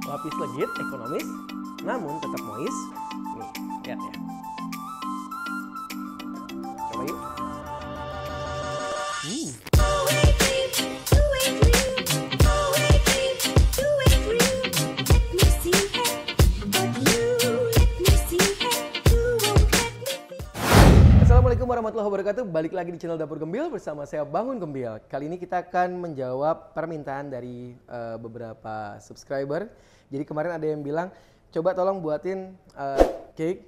Lapis legit, ekonomis, namun tetap moist. Nih, lihat ya. Coba yuk. Assalamualaikum warahmatullahi wabarakatuh. Balik lagi di channel Dapur Gembil bersama saya Bangun Gembil. Kali ini kita akan menjawab permintaan dari beberapa subscriber. Jadi kemarin ada yang bilang, coba tolong buatin cake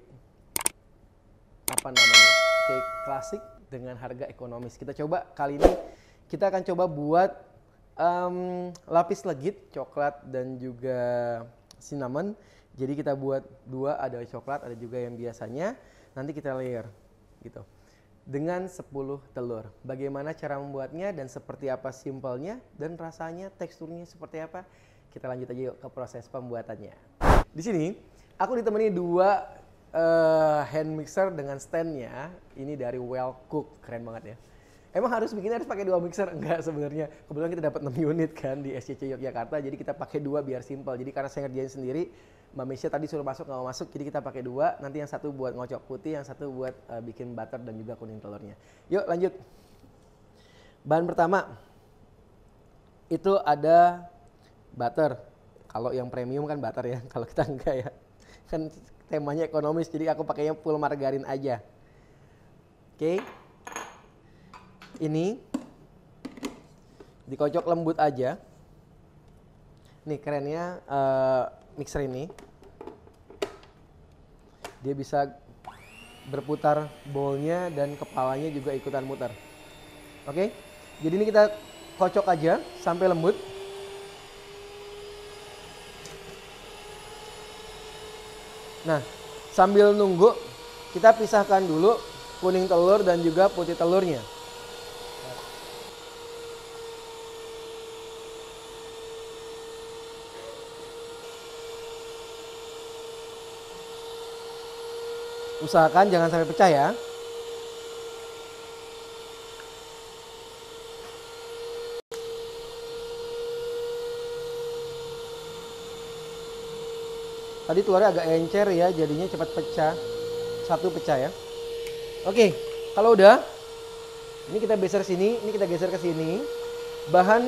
cake klasik dengan harga ekonomis. Kita coba kali ini kita akan coba buat lapis legit, coklat dan juga cinnamon. Jadi kita buat dua, ada coklat, ada juga yang biasanya. Nanti kita layer gitu. Dengan 10 telur. Bagaimana cara membuatnya dan seperti apa simpelnya dan rasanya, teksturnya seperti apa? Kita lanjut aja yuk ke proses pembuatannya. Di sini aku ditemani dua hand mixer dengan standnya. Ini dari Well Cook, keren banget ya. Emang harus pakai dua mixer? Enggak sebenarnya. Kebetulan kita dapat 6 unit kan di SCC Yogyakarta, jadi kita pakai dua biar simpel. Jadi karena saya ngerjain sendiri, Mbak Mesya tadi suruh masuk, nggak mau masuk, jadi kita pakai dua. Nanti yang satu buat ngocok putih, yang satu buat bikin butter dan juga kuning telurnya. Yuk lanjut. Bahan pertama itu ada butter. Kalau yang premium kan butter ya, kalau kita enggak ya. Kan temanya ekonomis, jadi aku pakainya full margarin aja. Oke. Ini dikocok lembut aja. Nih kerennya mixer ini, dia bisa berputar bowlnya dan kepalanya juga ikutan muter. Oke, jadi ini kita kocok aja sampai lembut. Nah, sambil nunggu kita pisahkan dulu kuning telur dan juga putih telurnya. Usahakan jangan sampai pecah ya. Tadi telurnya agak encer ya, jadinya cepat pecah. Satu pecah ya. Oke, kalau udah, ini kita geser sini, ini kita geser ke sini. Bahan,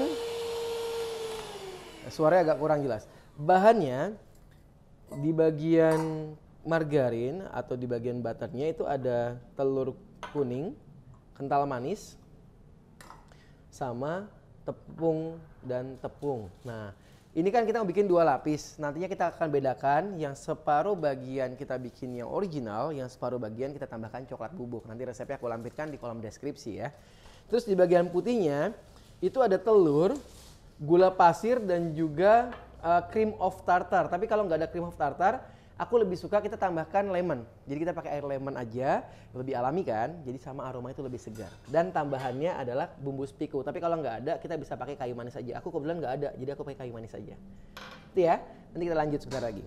suaranya agak kurang jelas. Bahannya di bagian margarin atau di bagian butternya itu ada telur kuning kental manis sama tepung dan tepung. Nah, ini kan kita mau bikin dua lapis. Nantinya kita akan bedakan, yang separuh bagian kita bikin yang original, yang separuh bagian kita tambahkan coklat bubuk. Nanti resepnya aku lampirkan di kolom deskripsi ya. Terus di bagian putihnya itu ada telur, gula pasir dan juga cream of tartar. Tapi kalau nggak ada cream of tartar, aku lebih suka kita tambahkan lemon. Jadi kita pakai air lemon aja, lebih alami kan. Jadi sama aroma itu lebih segar. Dan tambahannya adalah bumbu spiku. Tapi kalau nggak ada, kita bisa pakai kayu manis aja. Aku kebetulan nggak ada, jadi aku pakai kayu manis aja. Itu ya. Nanti kita lanjut sebentar lagi.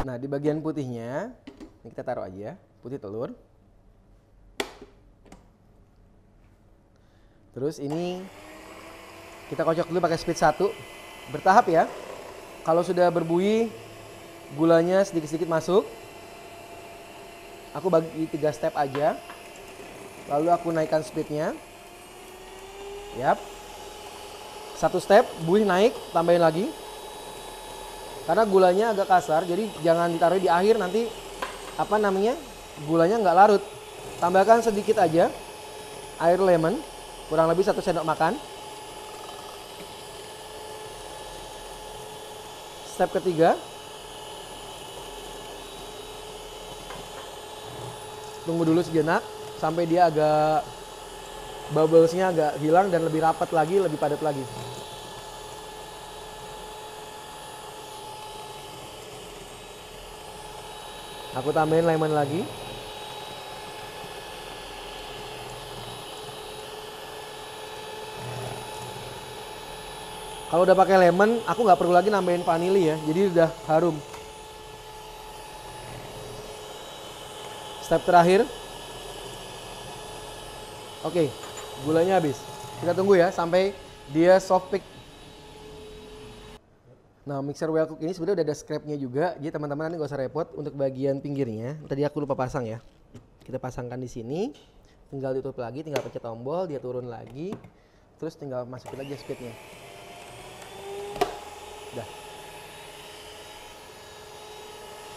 Nah, di bagian putihnya, ini kita taruh aja, putih telur. Terus ini kita kocok dulu pakai speed 1. Bertahap ya. Kalau sudah berbuih, gulanya sedikit-sedikit masuk. Aku bagi 3 step aja. Lalu aku naikkan speednya. Yap. 1 step, buih naik, tambahin lagi. Karena gulanya agak kasar, jadi jangan ditaruh di akhir, nanti gulanya nggak larut. Tambahkan sedikit aja air lemon, kurang lebih 1 sendok makan. Step ketiga, tunggu dulu sejenak sampai dia agak bubblesnya agak hilang dan lebih rapat lagi, lebih padat lagi. Aku tambahin lemon lagi. Kalau udah pakai lemon, aku nggak perlu lagi nambahin vanili ya, jadi udah harum. Step terakhir. Oke, gulanya habis. Kita tunggu ya sampai dia soft peak. Nah, mixer well cook ini sebenarnya udah ada scrapnya juga, jadi teman-teman nanti gak usah repot untuk bagian pinggirnya. Tadi aku lupa pasang ya. Kita pasangkan di sini, tinggal ditutup lagi, tinggal pencet tombol, dia turun lagi, terus tinggal masukin aja speednya. Udah.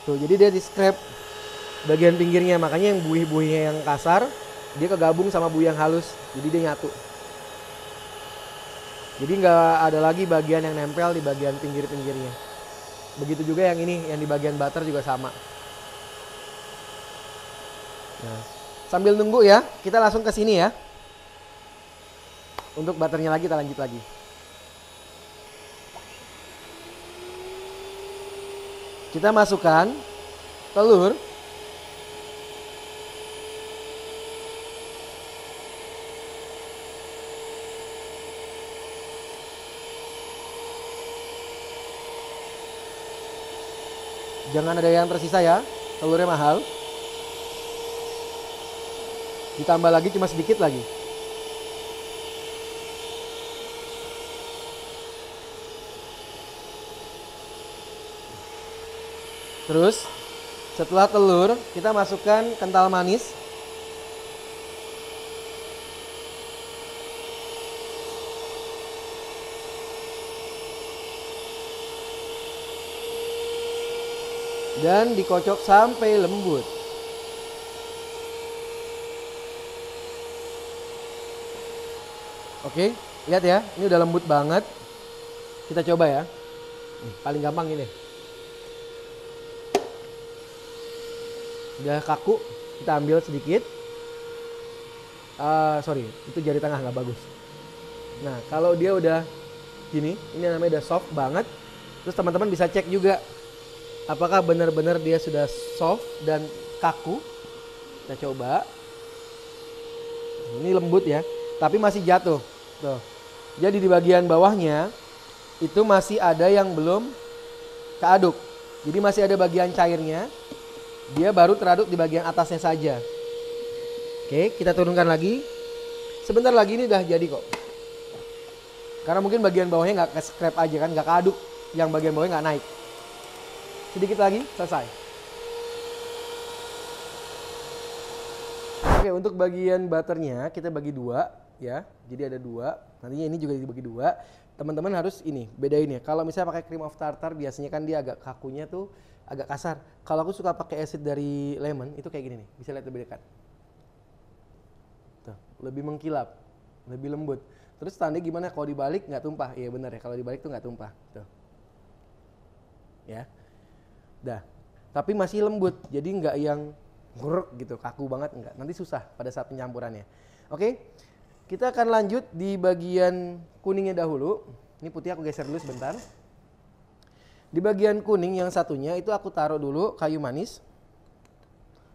Tuh, jadi dia di scrap bagian pinggirnya, makanya yang buih-buihnya yang kasar, dia kegabung sama buih yang halus, jadi dia nyatu. Jadi nggak ada lagi bagian yang nempel di bagian pinggir-pinggirnya. Begitu juga yang ini, yang di bagian butter juga sama. Nah, sambil nunggu ya, kita langsung ke sini ya. Untuk butternya lagi kita lanjut lagi. Kita masukkan telur. Jangan ada yang tersisa ya, telurnya mahal. Ditambah lagi cuma sedikit lagi. Terus setelah telur kita masukkan kental manis. Dan dikocok sampai lembut. Oke, lihat ya, ini udah lembut banget. Kita coba ya. Paling gampang ini. Udah kaku, kita ambil sedikit. Sorry, itu jari tengah nggak bagus. Nah, kalau dia udah gini, ini namanya udah soft banget. Terus teman-teman bisa cek juga apakah benar-benar dia sudah soft dan kaku. Kita coba. Ini lembut ya, tapi masih jatuh. Tuh. Jadi di bagian bawahnya itu masih ada yang belum keaduk. Jadi masih ada bagian cairnya. Dia baru teraduk di bagian atasnya saja. Oke, kita turunkan lagi. Sebentar lagi ini udah jadi kok. Karena mungkin bagian bawahnya nggak ke-scrap aja kan, nggak keaduk. Yang bagian bawahnya nggak naik. Sedikit lagi, selesai. Oke, untuk bagian butternya kita bagi dua ya. Jadi ada dua. Nantinya ini juga dibagi dua. Teman-teman harus ini bedain ya. Kalau misalnya pakai cream of tartar biasanya kan dia agak kakunya tuh agak kasar. Kalau aku suka pakai acid dari lemon itu kayak gini nih. Bisa lihat lebih dekat. Tuh, lebih mengkilap, lebih lembut. Terus tandanya gimana kalau dibalik nggak tumpah? Iya benar ya, kalau dibalik tuh nggak tumpah. Tuh. Ya. Dah, tapi masih lembut, jadi nggak yang nguruk gitu, kaku banget enggak. Nanti susah pada saat pencampurannya. Oke, kita akan lanjut di bagian kuningnya dahulu. Ini putih aku geser dulu sebentar. Di bagian kuning yang satunya itu aku taruh dulu kayu manis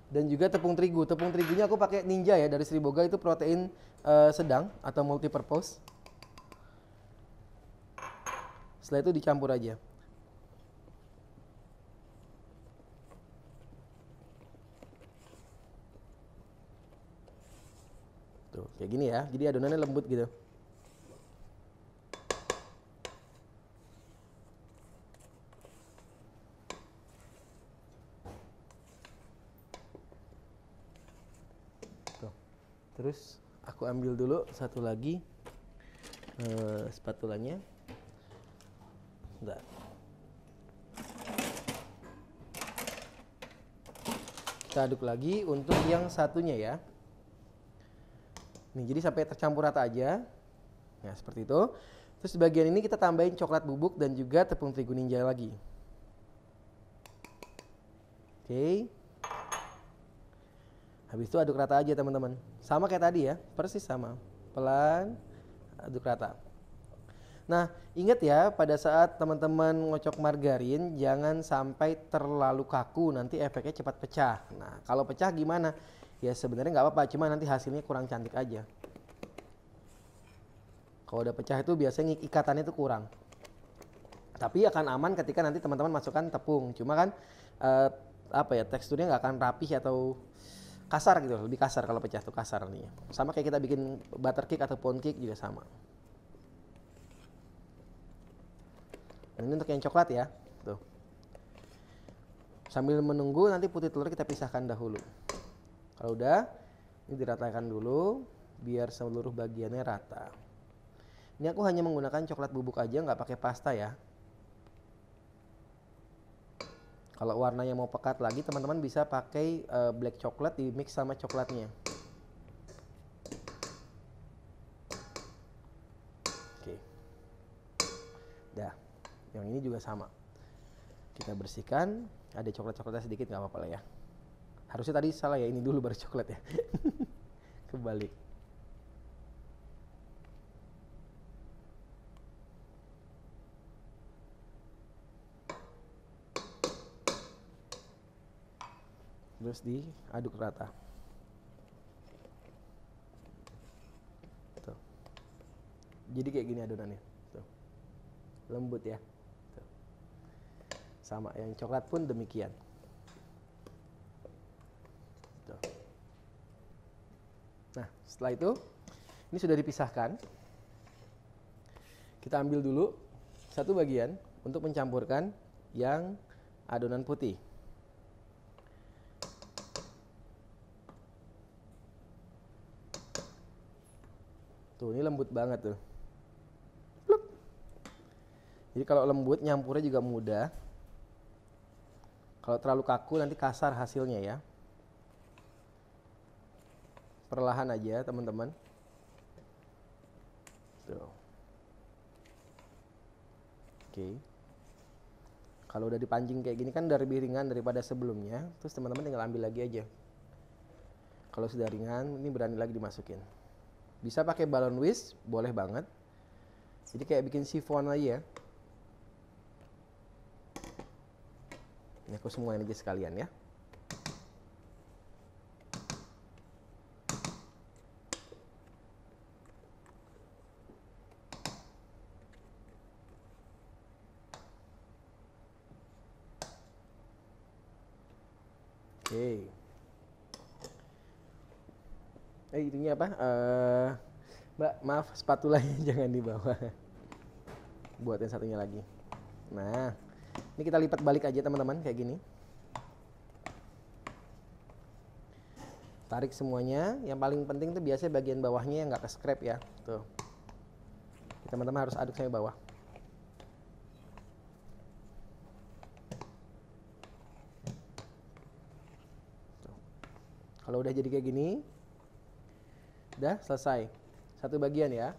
dan juga tepung terigu. Tepung terigunya aku pakai Ninja ya dari Sri Boga, itu protein sedang atau multipurpose. Setelah itu dicampur aja. Tuh, kayak gini ya. Jadi adonannya lembut gitu. Tuh. Terus aku ambil dulu satu lagi spatulanya. Bentar. Kita aduk lagi untuk yang satunya ya. Nih, jadi sampai tercampur rata aja. Nah, seperti itu. Terus di bagian ini kita tambahin coklat bubuk dan juga tepung terigu Ninja lagi. Oke. Habis itu aduk rata aja teman-teman. Sama kayak tadi ya, persis sama. Pelan, aduk rata. Nah, ingat ya pada saat teman-teman ngocok margarin jangan sampai terlalu kaku, nanti efeknya cepat pecah. Nah, kalau pecah gimana? Ya sebenarnya nggak apa-apa, cuma nanti hasilnya kurang cantik aja. Kalau udah pecah itu biasanya ikatannya itu kurang. Tapi akan aman ketika nanti teman-teman masukkan tepung. Cuma kan teksturnya nggak akan rapih atau kasar gitu, lebih kasar kalau pecah tuh kasar nih. Sama kayak kita bikin butter cake atau pound cake juga sama. Nah, ini untuk yang coklat ya. Tuh. Sambil menunggu nanti putih telur kita pisahkan dahulu. Kalau udah, ini diratakan dulu biar seluruh bagiannya rata. Ini aku hanya menggunakan coklat bubuk aja, nggak pakai pasta ya. Kalau warnanya mau pekat lagi, teman-teman bisa pakai black coklat di mix sama coklatnya. Oke. Dah, yang ini juga sama. Kita bersihkan, ada coklat-coklatnya sedikit nggak apa-apa lah ya. Harusnya tadi salah ya, ini dulu baru coklat ya. Kebalik. Terus diaduk rata. Tuh. Jadi kayak gini adonannya. Tuh. Lembut ya. Tuh. Sama yang coklat pun demikian. Tuh. Nah, setelah itu ini sudah dipisahkan. Kita ambil dulu satu bagian untuk mencampurkan yang adonan putih. Tuh, ini lembut banget tuh. Pluk. Jadi kalau lembut nyampurnya juga mudah. Kalau terlalu kaku nanti kasar hasilnya ya. Perlahan aja teman-teman. Tuh. Oke. Kalau udah dipancing kayak gini kan udah lebih ringan daripada sebelumnya. Terus teman-teman tinggal ambil lagi aja. Kalau sudah ringan, ini berani lagi dimasukin. Bisa pakai balon whisk, boleh banget. Jadi kayak bikin sifon aja ya. Ini aku semuain aja sekalian ya. Oke. Itunya apa? Mbak, maaf spatulanya jangan dibawa. Buat yang satunya lagi. Nah, ini kita lipat balik aja teman-teman kayak gini. Tarik semuanya. Yang paling penting tuh biasanya bagian bawahnya yang nggak ke scrap ya. Tuh. Teman-teman harus aduk sampai bawah. Tuh. Kalau udah jadi kayak gini, udah selesai. Satu bagian ya.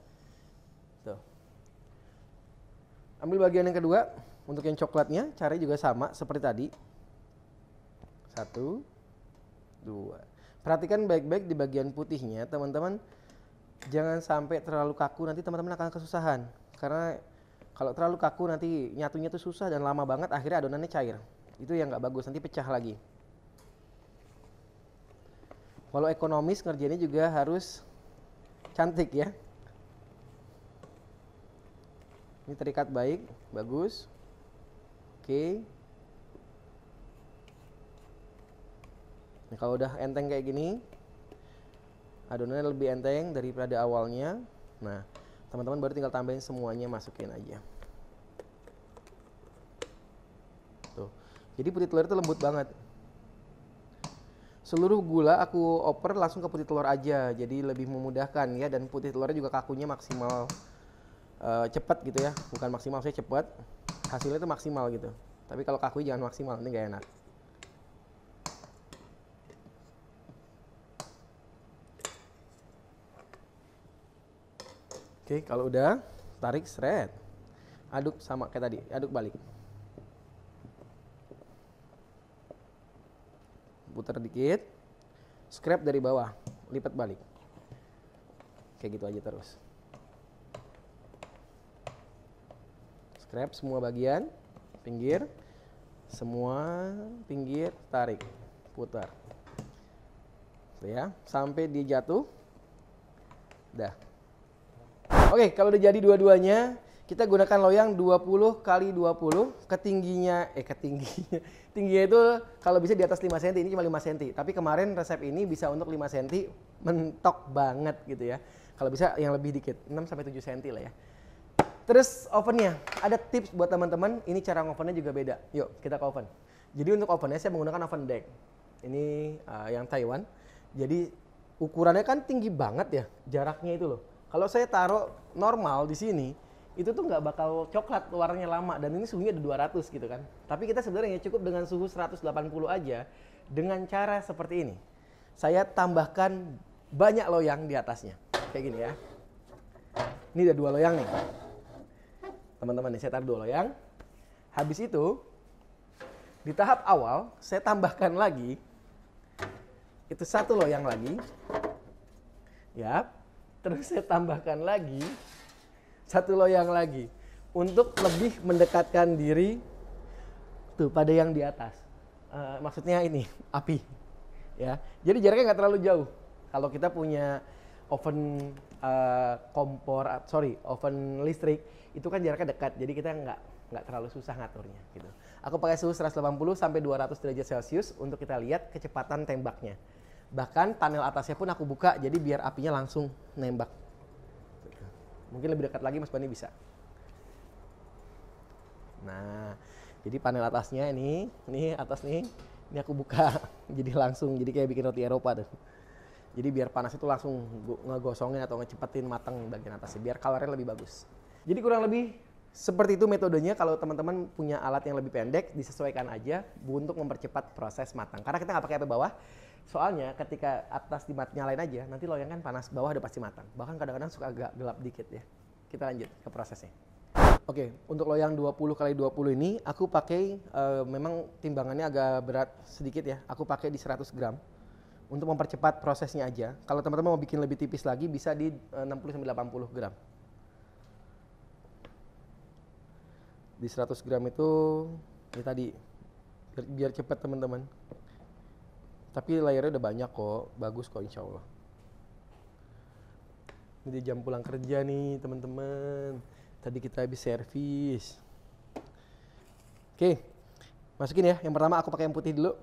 Tuh. Ambil bagian yang kedua. Untuk yang coklatnya, caranya juga sama seperti tadi. 1, 2. Perhatikan baik-baik di bagian putihnya, teman-teman. Jangan sampai terlalu kaku, nanti teman-teman akan kesusahan. Karena kalau terlalu kaku nanti nyatunya tuh susah dan lama banget, akhirnya adonannya cair. Itu yang nggak bagus, nanti pecah lagi. Kalau ekonomis ngerjainnya juga harus cantik ya. Ini terikat baik, bagus. Oke. Nah, kalau udah enteng kayak gini, adonannya lebih enteng daripada awalnya. Nah, teman-teman baru tinggal tambahin semuanya, masukin aja. Tuh. Jadi putih telur itu lembut banget. Seluruh gula aku oper langsung ke putih telur aja, jadi lebih memudahkan ya. Dan putih telurnya juga kakunya maksimal cepat gitu ya, bukan maksimal, saya cepat. Hasilnya itu maksimal gitu. Tapi kalau kaku jangan maksimal, ini nggak enak. Oke, kalau udah tarik seret, aduk sama kayak tadi, aduk balik. Putar dikit, scrap dari bawah, lipat balik. Kayak gitu aja terus. Scrap semua bagian, pinggir, semua pinggir, tarik, putar. Tuh ya, sampai dia jatuh. Dah. Oke, kalau udah jadi dua-duanya, kita gunakan loyang 20 x 20 ketingginya, tingginya itu kalau bisa di atas 5 cm, ini cuma 5 cm. Tapi kemarin resep ini bisa untuk 5 cm, mentok banget gitu ya. Kalau bisa yang lebih dikit, 6 sampai 7 cm lah ya. Terus ovennya, ada tips buat teman-teman, ini cara ngovennya juga beda. Yuk kita ke oven. Jadi untuk ovennya saya menggunakan oven Deck. Ini yang Taiwan. Jadi ukurannya kan tinggi banget ya, jaraknya itu loh. Kalau saya taruh normal di sini, itu tuh nggak bakal coklat warnanya lama, dan ini suhunya ada 200 gitu kan. Tapi kita sebenarnya cukup dengan suhu 180 aja dengan cara seperti ini. Saya tambahkan banyak loyang di atasnya. Kayak gini ya. Ini ada 2 loyang nih. Teman-teman nih, saya taruh 2 loyang. Habis itu di tahap awal saya tambahkan lagi itu 1 loyang lagi. Ya. Terus saya tambahkan lagi 1 loyang lagi untuk lebih mendekatkan diri tuh pada yang di atas. Maksudnya ini api, ya. Jadi jaraknya nggak terlalu jauh. Kalau kita punya oven oven listrik itu kan jaraknya dekat. Jadi kita nggak terlalu susah ngaturnya, gitu. Aku pakai suhu 180 sampai 200 derajat Celcius untuk kita lihat kecepatan tembaknya. Bahkan panel atasnya pun aku buka, jadi biar apinya langsung nembak. Mungkin lebih dekat lagi Mas Bani bisa. Nah, jadi panel atasnya ini atas nih, ini aku buka, jadi langsung, jadi kayak bikin roti Eropa tuh. Jadi biar panas itu langsung ngegosongin atau ngecepetin matang bagian atasnya, biar colornya lebih bagus. Jadi kurang lebih seperti itu metodenya. Kalau teman-teman punya alat yang lebih pendek, disesuaikan aja untuk mempercepat proses matang. Karena kita nggak pakai api bawah, soalnya ketika atas nyalain aja, nanti loyang kan panas, bawah udah pasti matang. Bahkan kadang-kadang suka agak gelap dikit ya. Kita lanjut ke prosesnya. Oke, untuk loyang 20x20 ini aku pakai memang timbangannya agak berat sedikit ya. Aku pakai di 100 gram untuk mempercepat prosesnya aja. Kalau teman-teman mau bikin lebih tipis lagi bisa di 60-80 gram. Di 100 gram itu ini tadi biar cepat teman-teman. Tapi layarnya udah banyak kok, bagus kok insya Allah. Ini jam pulang kerja nih teman-teman. Tadi kita habis servis. Oke, masukin ya. Yang pertama aku pakai yang putih dulu.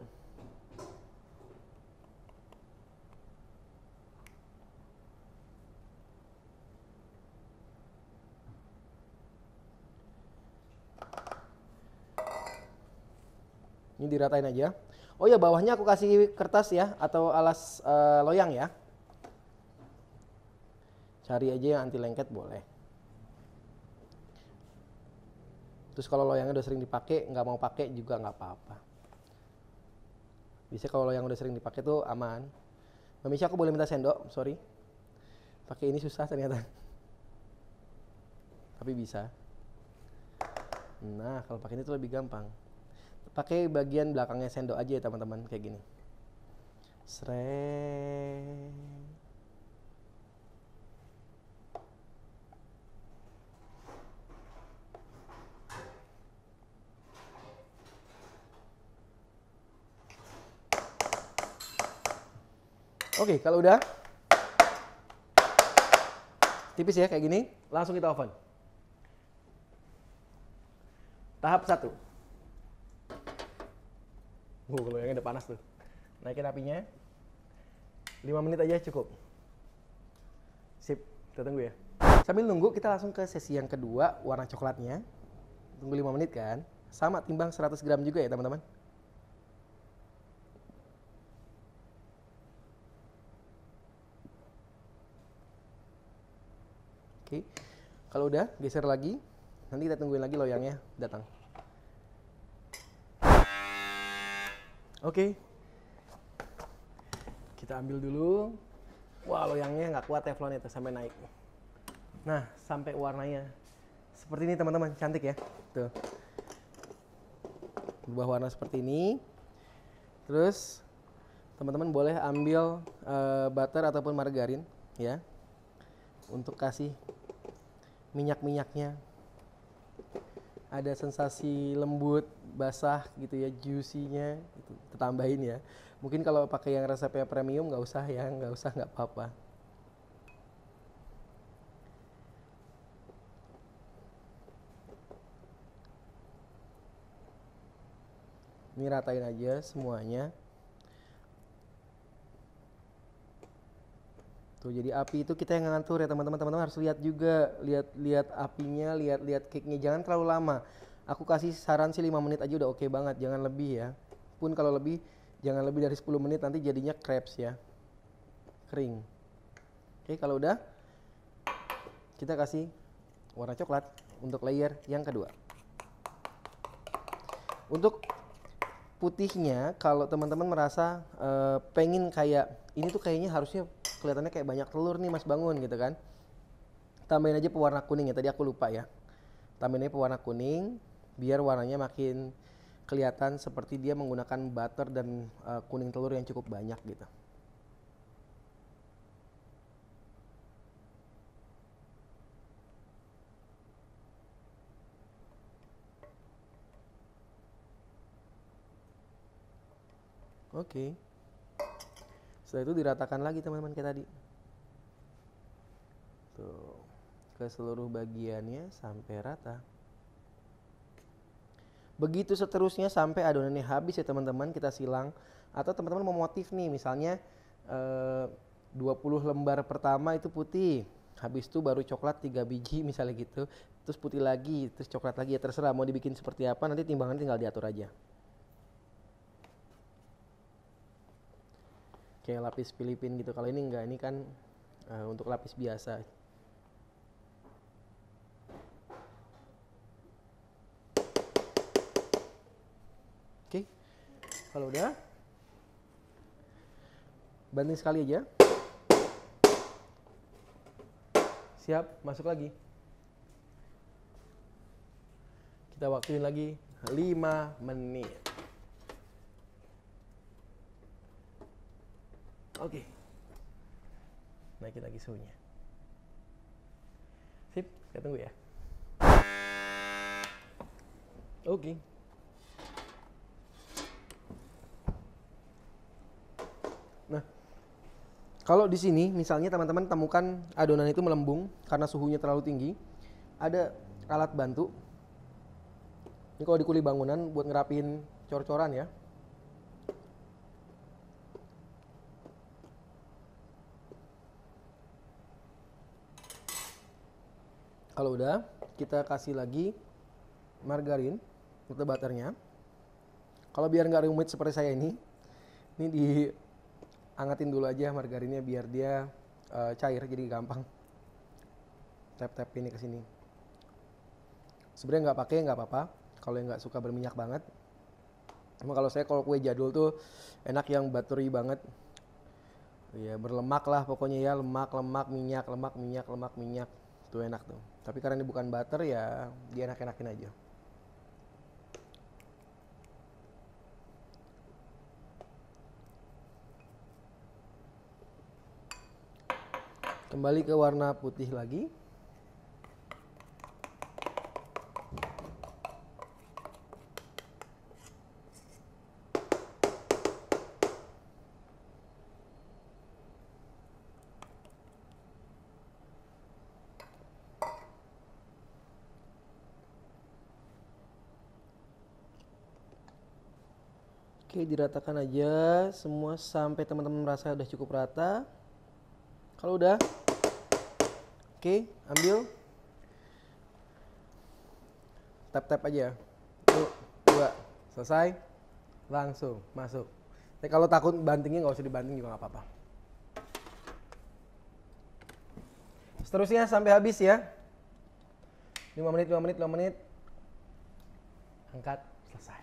Ini diratain aja. Oh ya, bawahnya aku kasih kertas ya, atau alas loyang ya. Cari aja yang anti lengket boleh. Terus kalau loyangnya udah sering dipakai, nggak mau pakai juga nggak apa-apa. Biasanya kalau loyang udah sering dipakai tuh aman. Mbak Misha, aku boleh minta sendok? Sorry. Pakai ini susah ternyata. Tapi bisa. Nah, kalau pakai ini tuh lebih gampang. Pakai bagian belakangnya sendok aja ya teman-teman, kayak gini. Sreng. Oke, kalau udah tipis ya kayak gini, langsung kita oven. Tahap 1. Kalau yang udah panas tuh. Naikin apinya. 5 menit aja cukup. Sip, kita tunggu ya. Sambil nunggu kita langsung ke sesi yang kedua, warna coklatnya. Tunggu 5 menit kan. Sama timbang 100 gram juga ya teman-teman. Oke, kalau udah geser lagi, nanti kita tungguin lagi loyangnya datang. Oke, kita ambil dulu. Wah, loyangnya nggak kuat teflon itu sampai naik. Nah, sampai warnanya seperti ini teman-teman, cantik ya. Tuh, berubah warna seperti ini. Terus teman-teman boleh ambil butter ataupun margarin ya, untuk kasih minyak-minyaknya. Ada sensasi lembut, basah gitu ya, juicy-nya gitu. Kita tambahin ya. Mungkin kalau pakai yang resepnya premium nggak usah ya, nggak apa-apa. Ini ratain aja semuanya. Tuh, jadi api itu kita yang ngatur ya teman-teman. Teman-teman harus lihat juga, lihat apinya, lihat cake-nya. Jangan terlalu lama. Aku kasih saran sih 5 menit aja udah oke banget, jangan lebih ya. Pun kalau lebih, jangan lebih dari 10 menit, nanti jadinya crepes ya. Kering. Oke, kalau udah, kita kasih warna coklat untuk layer yang kedua. Untuk putihnya, kalau teman-teman merasa pengen kayak, ini tuh kayaknya harusnya kelihatannya kayak banyak telur nih Mas Bangun gitu kan. Tambahin aja pewarna kuning ya, tadi aku lupa ya. Tambahin aja pewarna kuning, biar warnanya makin kelihatan seperti dia menggunakan butter dan kuning telur yang cukup banyak gitu. Oke. Setelah itu diratakan lagi teman-teman kayak tadi. Tuh, ke seluruh bagiannya sampai rata. Begitu seterusnya sampai adonannya habis ya teman-teman, kita silang. Atau teman-teman mau motif nih, misalnya 20 lembar pertama itu putih, habis itu baru coklat 3 biji misalnya gitu, terus putih lagi, terus coklat lagi, ya terserah mau dibikin seperti apa, nanti timbangan tinggal diatur aja. Kayak lapis Filipin gitu, kalau ini enggak, ini kan untuk lapis biasa. Oke, kalau udah, banting sekali aja. Siap, masuk lagi. Kita waktuin lagi 5 menit. Oke. Naikin lagi suhunya. Sip, kita tunggu ya. Oke. Nah, kalau di sini misalnya teman-teman temukan adonan itu melembung karena suhunya terlalu tinggi, ada alat bantu. Ini kalau di kuli bangunan buat ngerapiin cor-coran ya. Kalau udah, kita kasih lagi margarin atau butternya. Kalau biar nggak rumit seperti saya ini diangetin dulu aja margarinnya biar dia cair, jadi gampang. Tap-tap ini ke sini. Sebenarnya nggak pakai nggak apa-apa kalau yang nggak suka berminyak banget. Cuma kalau saya, kalau kue jadul tuh enak yang buttery banget. Ya berlemak lah pokoknya ya, lemak, minyak, minyak. Tuh enak tuh. Tapi karena ini bukan butter ya dia enak-enakin aja. Kembali ke warna putih lagi. Oke, diratakan aja semua sampai teman-teman merasa udah cukup rata. Kalau udah, oke, ambil, tap-tap aja. 1, 2, selesai, langsung masuk. Tapi kalau takut bantingnya nggak usah dibanting juga nggak apa-apa. Seterusnya sampai habis ya. 5 menit, angkat, selesai.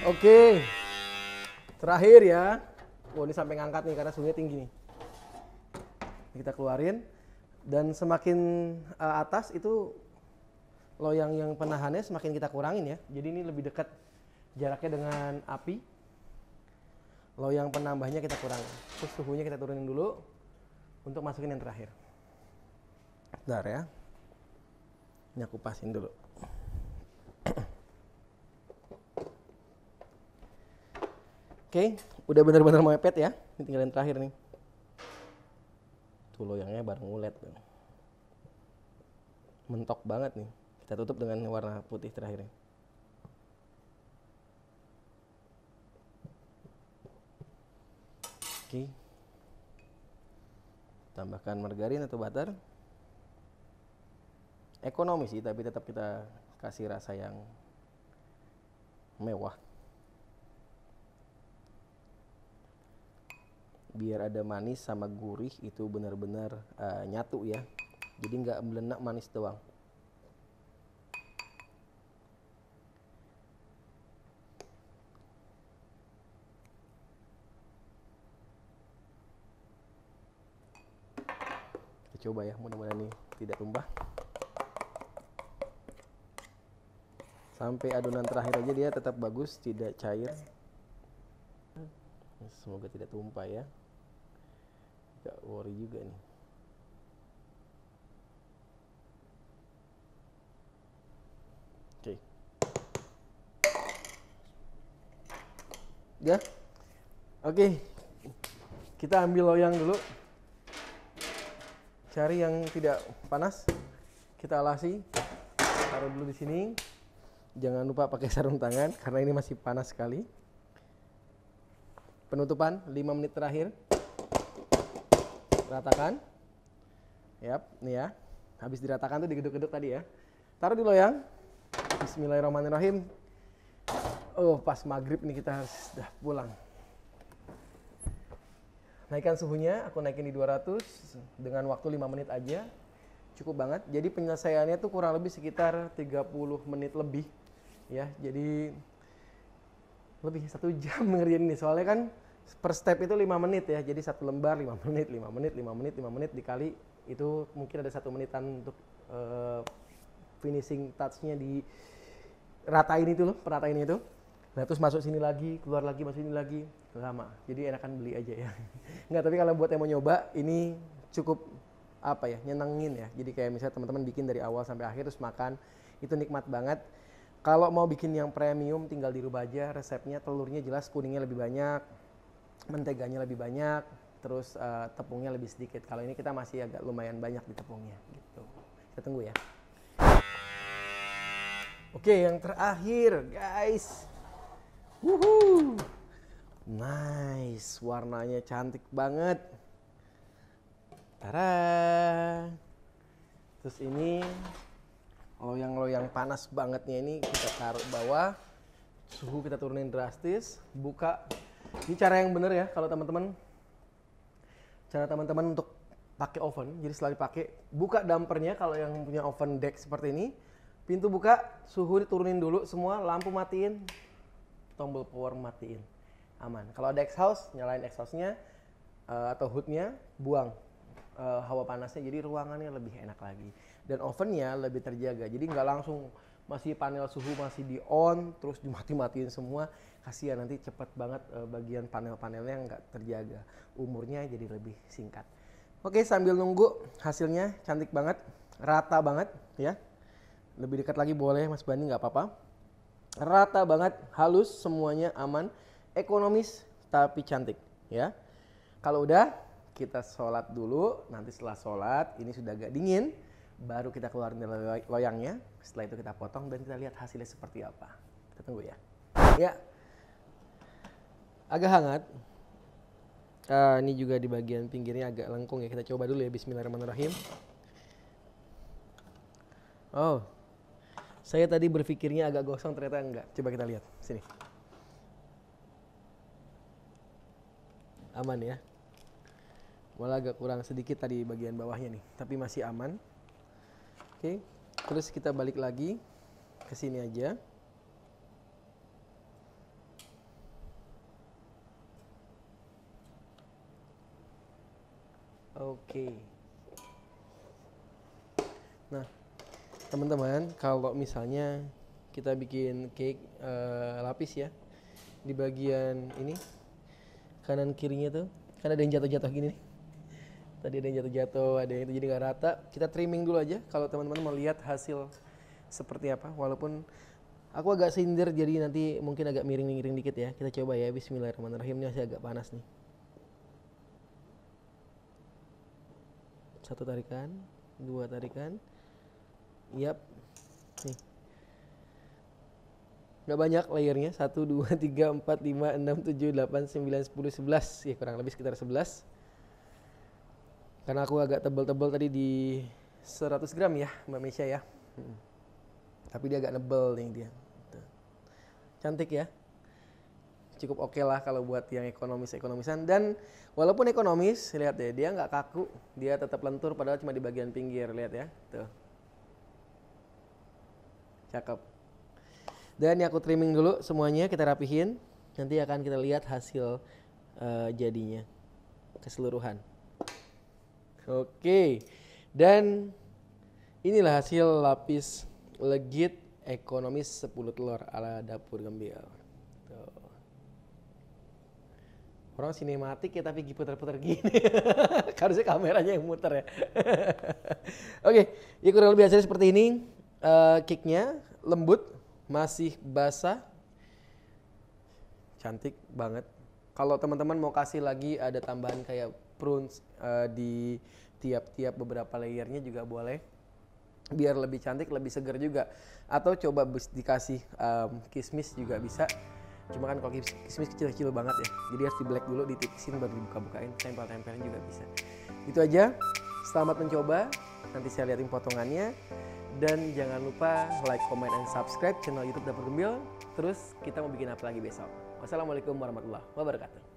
Oke, terakhir ya. Oh, ini sampai ngangkat nih karena suhunya tinggi nih. Kita keluarin dan semakin atas itu loyang yang penahannya semakin kita kurangin ya. Jadi ini lebih dekat jaraknya dengan api. Loyang penambahnya kita kurangin. Terus suhunya kita turunin dulu untuk masukin yang terakhir. Bentar ya. Ini aku pasin dulu. Oke, udah benar-benar mepet ya. Ini tinggal yang terakhir nih. Tuh loyangnya bareng ulet. Mentok banget nih. Kita tutup dengan warna putih terakhir. Oke. Tambahkan margarin atau butter. Ekonomis sih, tapi tetap kita kasih rasa yang mewah. Biar ada manis sama gurih itu benar-benar nyatu ya. Jadi nggak melenak manis doang. Kita coba ya, mudah-mudahan ini tidak tumpah. Sampai adonan terakhir aja dia tetap bagus, tidak cair. Semoga tidak tumpah ya. Gak worry juga nih. Oke. Ya. Oke. Kita ambil loyang dulu. Cari yang tidak panas. Kita alasi. Taruh dulu di sini. Jangan lupa pakai sarung tangan karena ini masih panas sekali. Penutupan 5 menit terakhir. Ratakan. Yap, nih ya. Habis diratakan tuh digeduk-geduk tadi ya. Taruh di loyang. Bismillahirrahmanirrahim. Oh, pas maghrib nih kita harus dah pulang. Naikkan suhunya, aku naikin di 200 dengan waktu 5 menit aja. Cukup banget. Jadi penyelesaiannya tuh kurang lebih sekitar 30 menit lebih. Ya, jadi lebih 1 jam ngerjain ini. Soalnya kan per step itu 5 menit ya. Jadi 1 lembar 5 menit, 5 menit, 5 menit, 5 menit dikali itu mungkin ada 1 menitan untuk finishing touch-nya di ratain itu loh, peratain itu. Nah, terus masuk sini lagi, keluar lagi, masuk sini lagi, lama. Jadi enakan beli aja ya. Enggak, tapi kalau buat yang mau nyoba ini cukup apa ya, nyenengin ya. Jadi kayak misalnya teman-teman bikin dari awal sampai akhir terus makan, itu nikmat banget. Kalau mau bikin yang premium tinggal dirubah aja resepnya, telurnya jelas kuningnya lebih banyak, menteganya lebih banyak, terus tepungnya lebih sedikit. Kalau ini kita masih agak lumayan banyak di tepungnya gitu. Kita tunggu ya. Oke, yang terakhir guys. Wuhuu. Nice, warnanya cantik banget. Tara. Terus ini loyang-loyang panas bangetnya ini kita taruh bawah. Suhu kita turunin drastis, buka. Ini cara yang bener ya kalau teman-teman. Cara teman-teman untuk pakai oven. Jadi setelah dipakai, buka dampernya kalau yang punya oven deck seperti ini. Pintu buka, suhu diturunin dulu semua, lampu matiin, tombol power matiin. Aman. Kalau ada exhaust, nyalain exhaustnya atau hoodnya, buang hawa panasnya, jadi ruangannya lebih enak lagi. Dan ovennya lebih terjaga, jadi nggak langsung masih panel suhu masih di on, terus dimati-matiin semua. Kasihan nanti cepet banget bagian panel-panelnya nggak terjaga. Umurnya jadi lebih singkat. Oke, sambil nunggu hasilnya cantik banget, rata banget ya. Lebih dekat lagi boleh Mas Bani, nggak apa-apa. Rata banget, halus, semuanya aman, ekonomis tapi cantik ya. Kalau udah kita sholat dulu, nanti setelah sholat ini sudah agak dingin, baru kita keluarin dari loyangnya. Setelah itu kita potong dan kita lihat hasilnya seperti apa. Kita tunggu ya. Ya, agak hangat. Ini juga di bagian pinggirnya agak lengkung ya. Kita coba dulu ya, bismillahirrahmanirrahim. Oh, saya tadi berpikirnya agak gosong, ternyata enggak. Coba kita lihat, sini. Aman ya. Malah agak kurang sedikit tadi bagian bawahnya nih, tapi masih aman. Oke, terus kita balik lagi ke sini aja. Oke. Nah, teman-teman, kalau misalnya kita bikin cake lapis ya, di bagian ini kanan kirinya tuh kan ada yang jatuh-jatuh gini nih. Tadi ada yang jatuh-jatuh, ada yang itu jadi nggak rata. Kita trimming dulu aja kalau teman-teman mau lihat hasil seperti apa. Walaupun aku agak sindir jadi nanti mungkin agak miring-miring dikit ya. Kita coba ya. Bismillahirrahmanirrahim. Ini masih agak panas nih. Satu tarikan, dua tarikan. Yap. Nih. Nggak banyak layernya. 1, 2, 3, 4, 5, 6, 7, 8, 9, 10, 11. Ya kurang lebih sekitar 11. Karena aku agak tebal-tebal tadi di 100 gram ya Mbak Mesya ya. Tapi dia agak nebel nih dia. Tuh. Cantik ya. Cukup oke lah kalau buat yang ekonomisan. Dan walaupun ekonomis, lihat deh dia nggak kaku. Dia tetap lentur padahal cuma di bagian pinggir. Lihat ya. Tuh. Cakep. Dan ini aku trimming dulu semuanya, kita rapihin. Nanti akan kita lihat hasil jadinya keseluruhan. Oke, dan inilah hasil lapis legit ekonomis 10 telur ala Dapur Gembil. Tuh. Orang sinematik ya tapi putar-putar gini. Harusnya kameranya yang muter ya. Oke, ya kurang lebih hasilnya seperti ini. Cake-nya lembut, masih basah, cantik banget. Kalau teman-teman mau kasih lagi ada tambahan kayak prunes di tiap-tiap beberapa layernya juga boleh, biar lebih cantik, lebih segar juga. Atau coba dikasih kismis juga bisa. Cuma kan kalau kismis kecil-kecil banget ya, jadi harus di black dulu, ditipisin baru dibuka-bukain, tempel-tempelin juga bisa. Itu aja. Selamat mencoba. Nanti saya liatin potongannya. Dan jangan lupa like, comment, and subscribe channel YouTube Dapur Gembil. Terus kita mau bikin apa lagi besok. Wassalamualaikum warahmatullahi wabarakatuh.